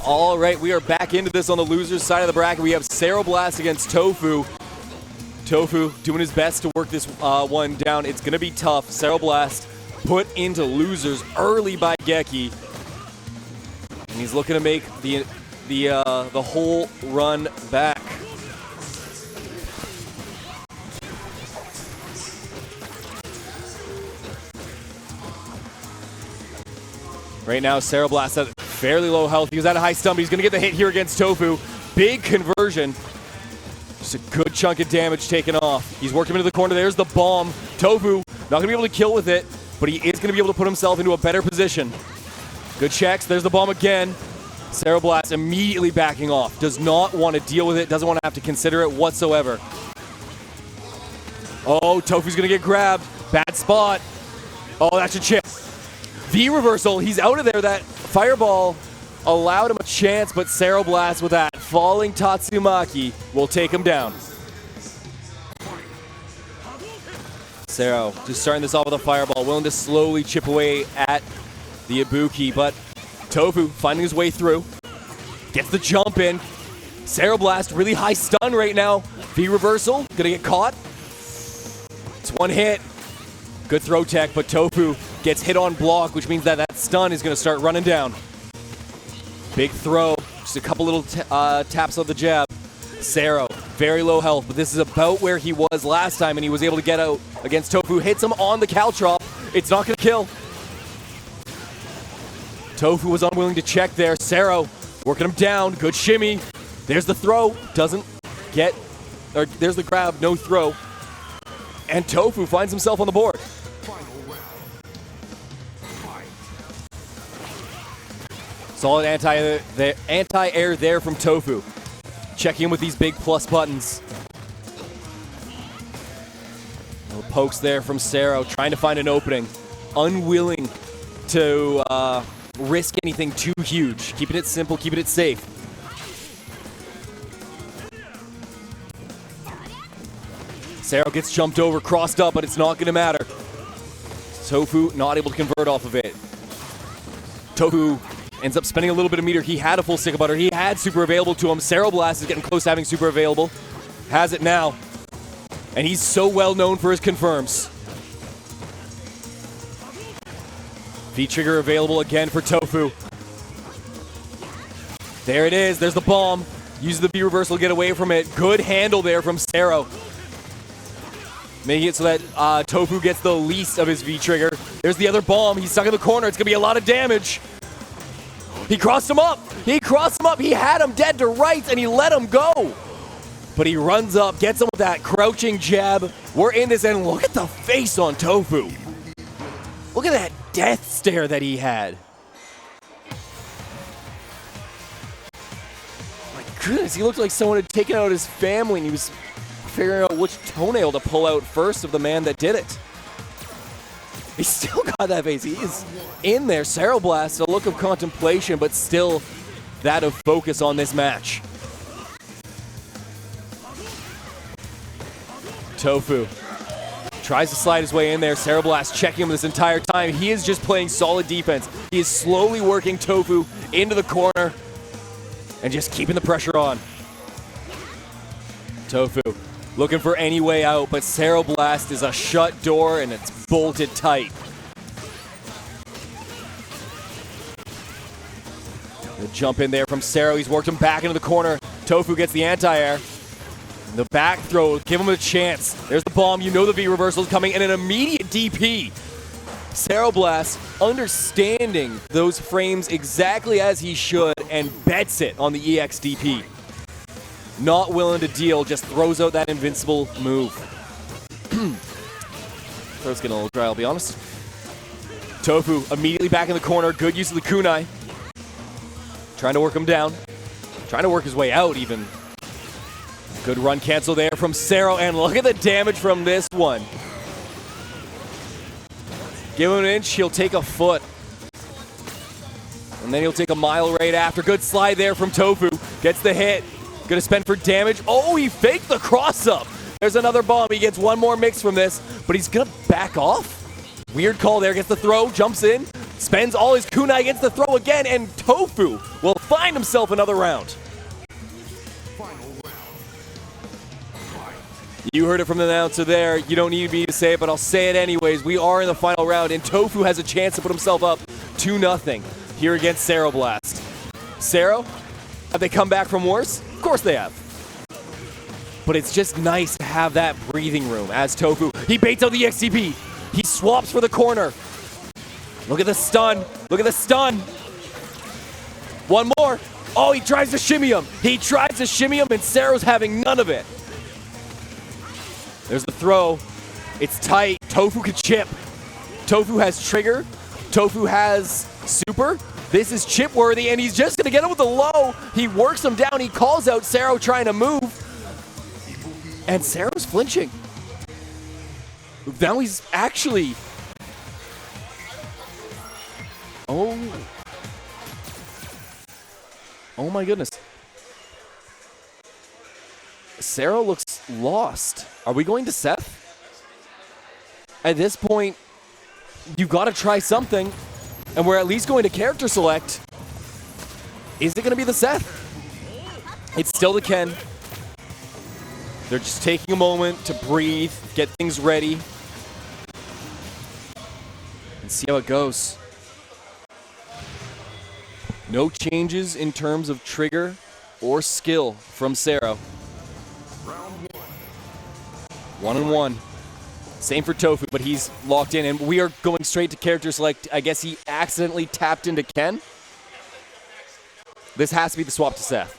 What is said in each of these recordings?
All right, we are back into this on the losers side of the bracket. We have CeroBlast against Tofu. Tofu doing his best to work this one down. It's going to be tough. CeroBlast put into losers early by Geki. And he's looking to make the whole run back. Right now, CeroBlast at fairly low health. He was at a high stun, but he's going to get the hit here against Tofu. Big conversion. Just a good chunk of damage taken off. He's working into the corner. There's the bomb. Tofu not going to be able to kill with it, but he is going to be able to put himself into a better position. Good checks. There's the bomb again. CeroBlast immediately backing off. Does not want to deal with it. Doesn't want to have to consider it whatsoever. Oh, Tofu's going to get grabbed. Bad spot. Oh, that's a chip. V reversal. He's out of there. That fireball allowed him a chance, but CeroBlast with that falling Tatsumaki will take him down. Cero just starting this off with a fireball, willing to slowly chip away at the Ibuki, but Tofu finding his way through. Gets the jump in. CeroBlast really high stun right now. V reversal, gonna get caught. It's one hit. Good throw tech, but Tofu gets hit on block, which means that that stun is gonna start running down. Big throw, just a couple little taps of the jab. Cero, very low health, but this is about where he was last time, and he was able to get out against Tofu. Hits him on the Caltrop. It's not gonna kill. Tofu was unwilling to check there. Cero working him down. Good shimmy. There's the throw. Doesn't get, or there's the grab, no throw. And Tofu finds himself on the board. Solid anti-air there from Tofu. Checking in with these big plus buttons. Little pokes there from Cero, trying to find an opening. Unwilling to risk anything too huge. Keeping it simple, keeping it safe. Cero gets jumped over, crossed up, but it's not going to matter. Tofu not able to convert off of it. Tofu ends up spending a little bit of meter. He had a full stick of butter. He had super available to him. CeroBlast is getting close to having super available. Has it now. And he's so well known for his confirms. V-trigger available again for Tofu. There it is. There's the bomb. Uses the V-reversal to get away from it. Good handle there from Cero. Making it so that Tofu gets the least of his V-trigger. There's the other bomb. He's stuck in the corner. It's going to be a lot of damage. He crossed him up. He crossed him up. He had him dead to rights, and he let him go. But he runs up, gets him with that crouching jab. We're in this, and look at the face on Tofu. Look at that death stare that he had. My goodness, he looked like someone had taken out his family, and he was figuring out which toenail to pull out first of the man that did it. He still got that face. He is in there. CeroBlast, a look of contemplation, but still that of focus on this match. Tofu tries to slide his way in there. CeroBlast checking him this entire time. He is just playing solid defense. He is slowly working Tofu into the corner and just keeping the pressure on. Tofu looking for any way out, but CeroBlast is a shut door and it's bolted tight. The jump in there from Cero. He's worked him back into the corner. Tofu gets the anti-air. The back throw, give him a chance. There's the bomb. You know the V reversal is coming, and an immediate DP. CeroBlast understanding those frames exactly as he should and bets it on the EX DP. Not willing to deal, just throws out that invincible move. Throat's getting a little dry, I'll be honest. Tofu immediately back in the corner. Good use of the kunai. Trying to work him down. Trying to work his way out, even. Good run cancel there from Cero, and look at the damage from this one. Give him an inch, he'll take a foot. And then he'll take a mile right after. Good slide there from Tofu. Gets the hit. Gonna spend for damage. Oh, he faked the cross-up. There's another bomb. He gets one more mix from this, but he's gonna back off. Weird call there. Gets the throw, jumps in. Spends all his kunai against the throw again, and Tofu will find himself another round. You heard it from the announcer there. You don't need me to say it, but I'll say it anyways. We are in the final round, and Tofu has a chance to put himself up 2-0 here against CeroBlast. Cero, have they come back from worse? Of course they have. But it's just nice to have that breathing room as Tofu. He baits out the XTP. He swaps for the corner. Look at the stun. Look at the stun. One more. Oh, he tries to shimmy him. He tries to shimmy him, and Cero's having none of it. There's the throw. It's tight. Tofu can chip. Tofu has trigger. Tofu has super. This is chip worthy, and he's just going to get him with the low. He works him down. He calls out Cero trying to move. And Cero's flinching. Now he's actually... Oh my goodness. Cero looks lost. Are we going to Seth? At this point, you've got to try something, and we're at least going to character select. Is it going to be the Seth? It's still the Ken. They're just taking a moment to breathe, get things ready, and see how it goes. No changes in terms of trigger or skill from Cero. 1-1. Same for Tofu, but he's locked in, and we are going straight to character select. I guess he accidentally tapped into Ken. This has to be the swap to Seth.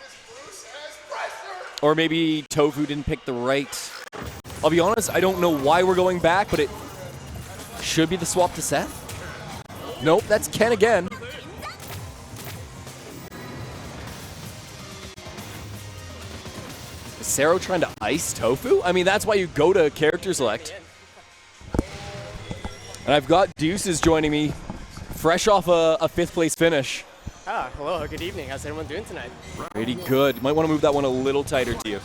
Or maybe Tofu didn't pick the right. I'll be honest, I don't know why we're going back, but it should be the swap to Seth. Nope, that's Ken again. Is Cero trying to ice Tofu? I mean, that's why you go to character select. And I've got Deuces joining me, fresh off a 5th place finish. Hello, good evening. How's everyone doing tonight? Pretty good. You might want to move that one a little tighter to you.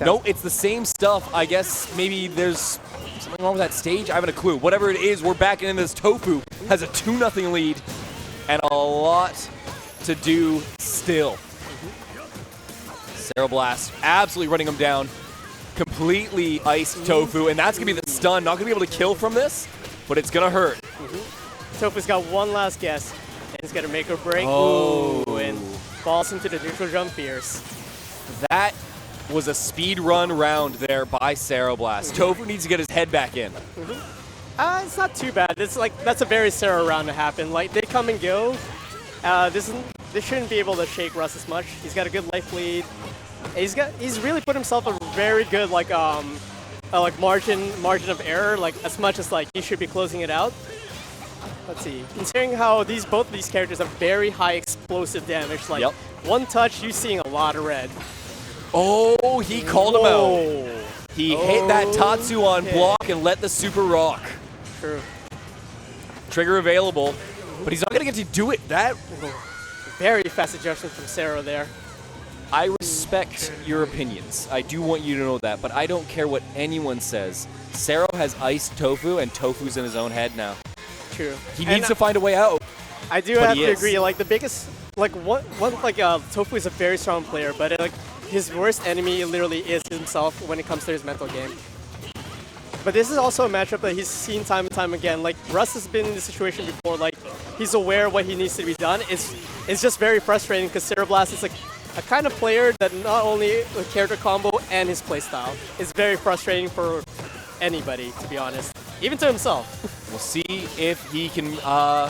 No, it's the same stuff. I guess maybe there's something wrong with that stage. I haven't a clue. Whatever it is, we're back in this. Tofu has a 2-0 lead and a lot to do still. CeroBlast absolutely running him down. Completely iced Tofu, and that's going to be the stun. Not going to be able to kill from this, but it's going to hurt. Tofu's got one last guess, and he's going to make or break. Oh. Ooh, and falls into the neutral jump fierce. That was a speed run round there by CeroBlast. Tofu needs to get his head back in. It's not too bad. That's a very Cero round to happen. Like, they come and go. This shouldn't be able to shake Russ as much. He's got a good life lead. He's really put himself a very good margin of error, as much as he should be closing it out. Let's see. Considering how both of these characters have very high explosive damage, one touch, you're seeing a lot of red. Oh, he called him out. He hit that Tatsu on block and let the super rock. True. Trigger available, but he's not going to get to do it. That very fast adjustment from Cero there. I respect your opinions. I do want you to know that, but I don't care what anyone says. Cero has iced Tofu, and Tofu's in his own head now. True. He needs to find a way out. I do have to agree. The biggest, Tofu is a very strong player, but his worst enemy literally is himself when it comes to his mental game. But this is also a matchup that he's seen time and time again. Russ has been in this situation before. He's aware what he needs to be done. It's just very frustrating because CeroBlast is a kind of player that not only a character combo and his playstyle. It's very frustrating for anybody, to be honest, even to himself. We'll see if he can,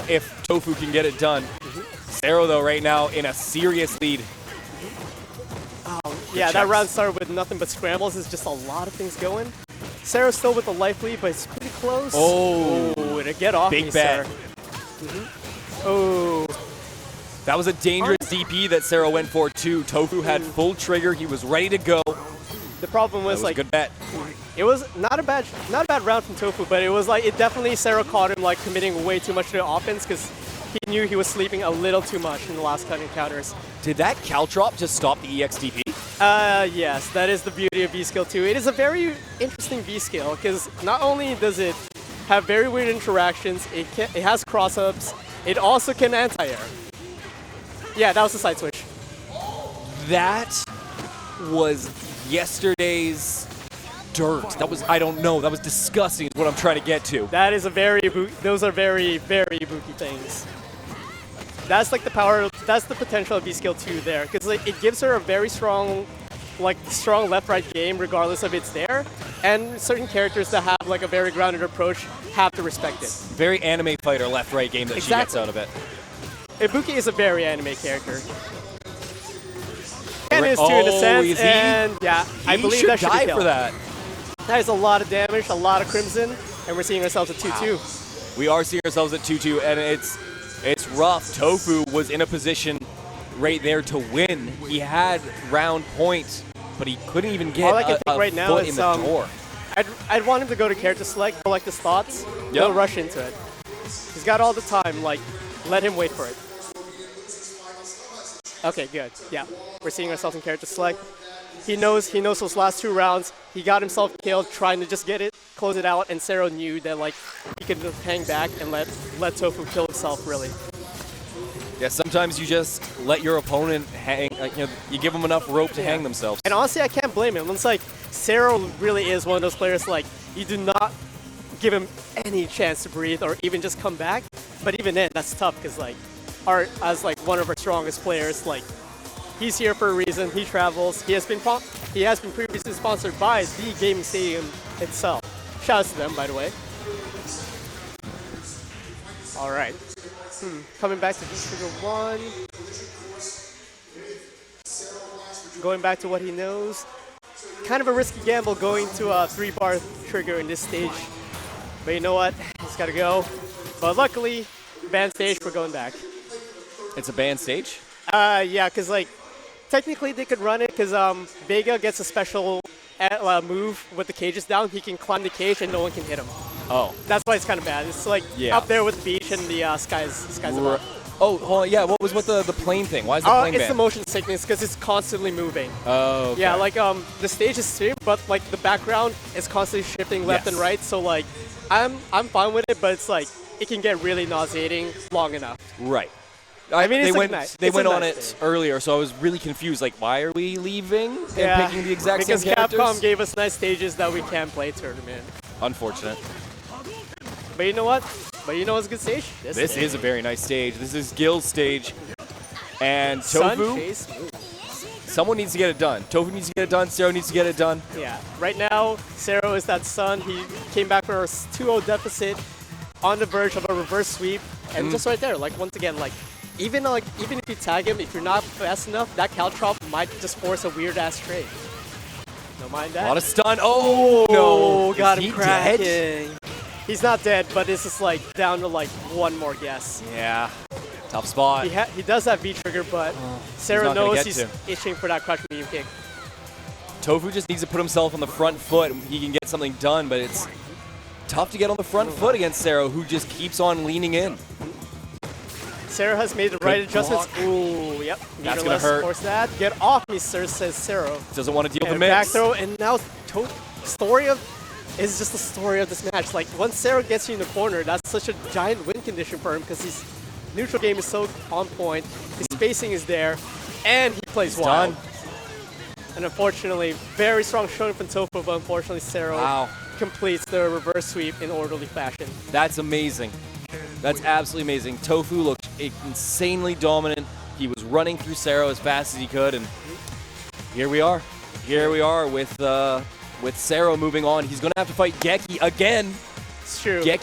if Tofu can get it done. Cero, though, right now in a serious lead. Yeah, that round started with nothing but scrambles. There's just a lot of things going. Cero's still with the life lead, but it's pretty close. Oh, to get off big bet. Oh. That was a dangerous DP that Cero went for, too. Tofu had full trigger. He was ready to go. The problem was, a good bet. It was not a bad round from Tofu, but it was it definitely Cero caught him committing way too much to the offense because he knew he was sleeping a little too much in the last couple encounters. Did that Caltrop just stop the EXTP? Yes, that is the beauty of V-Skill 2. It is a very interesting V-Skill because not only does it have very weird interactions, it has cross-ups, It also can anti-air. Yeah, that was the side switch. That was yesterday's dirt. That was, I don't know, that was disgusting is what I'm trying to get to. That is a those are very, very Ibuki things. That's like the power, that's the potential of V-Skill 2 there, because like, it gives her a very strong, strong left-right game regardless of it's there, and certain characters that have like a very grounded approach have to respect it. Very anime fighter left-right game that she gets out of it. Ibuki is a very anime character. And is too in a sense, and yeah, I believe that should die for that. That is a lot of damage, a lot of Crimson, and we're seeing ourselves at 2-2. We are seeing ourselves at 2-2, and it's rough. Tofu was in a position right there to win. He had round point, but he couldn't even get all I can think right now foot is, in the door. I'd want him to go to character select, collect his thoughts, don't rush into it. He's got all the time, like, let him wait for it. Okay, good. Yeah, we're seeing ourselves in character select. He knows those last 2 rounds. He got himself killed trying to just get it, close it out, and Cero knew that like he could just hang back and let Tofu kill himself. Really. Yeah, sometimes you just let your opponent hang. You give them enough rope to hang themselves. And honestly, I can't blame him. It's like Cero really is one of those players like you do not give him any chance to breathe or even just come back. But even then, that's tough because like as like one of our strongest players, like. He's here for a reason. He travels. He has been previously sponsored by the gaming stadium itself. Shout out to them, by the way. All right. Coming back to V-Trigger 1. Going back to what he knows. Kind of a risky gamble going to a 3-bar trigger in this stage. But you know what? He's got to go. But luckily, banned stage, we're going back. It's a banned stage? Yeah, because like, technically they could run it because Vega gets a special move with the cages down. He can climb the cage and no one can hit him. Oh. That's why it's kind of bad. It's like up there with the beach and the skies above. Oh, hold on, yeah, what was with the plane thing? Why is the plane banned? It's the motion sickness because it's constantly moving. Oh, okay. Yeah, like the stage is safe, but like the background is constantly shifting left and right. So like, I'm fine with it, but it's like, it can get really nauseating long enough. Right. I mean, they went on it earlier, so I was really confused. Like, why are we leaving and picking the exact same characters? Because Capcom gave us nice stages that we can't play tournament. Unfortunate. But you know what? But you know what's a good stage? This is a very nice stage. This is Gil's stage. And Tofu, someone needs to get it done. Tofu needs to get it done. Cero needs to get it done. Yeah. Right now, Cero is that Sun. He came back from a 2-0 deficit on the verge of a reverse sweep. And just right there, like, once again, like, even if you tag him, if you're not fast enough, that Caltrop might just force a weird-ass trade. Don't mind that. A lot of stun. Oh, no. Got him cracking. He's not dead, but this is like down to like one more guess. Yeah. Tough spot. He does have V-trigger, but Cero knows he's itching for that crush medium kick. Tofu just needs to put himself on the front foot. He can get something done, but it's tough to get on the front foot against Cero, who just keeps on leaning in. Cero has made the right adjustments. Ooh, yep. That's going to hurt. Force that. Get off me, sir, says Cero. Doesn't want to deal with the back mix. throw, and now is just the story of this match. Like, once Cero gets you in the corner, that's such a giant win condition for him because his neutral game is so on point, his spacing is there, and he plays wild. And unfortunately, very strong showing from Tofu, but unfortunately Cero completes the reverse sweep in orderly fashion. That's amazing. That's absolutely amazing. Tofu looked insanely dominant. He was running through Cero as fast as he could, and here we are. Here we are with Cero moving on. He's going to have to fight Geki again. It's true. Geki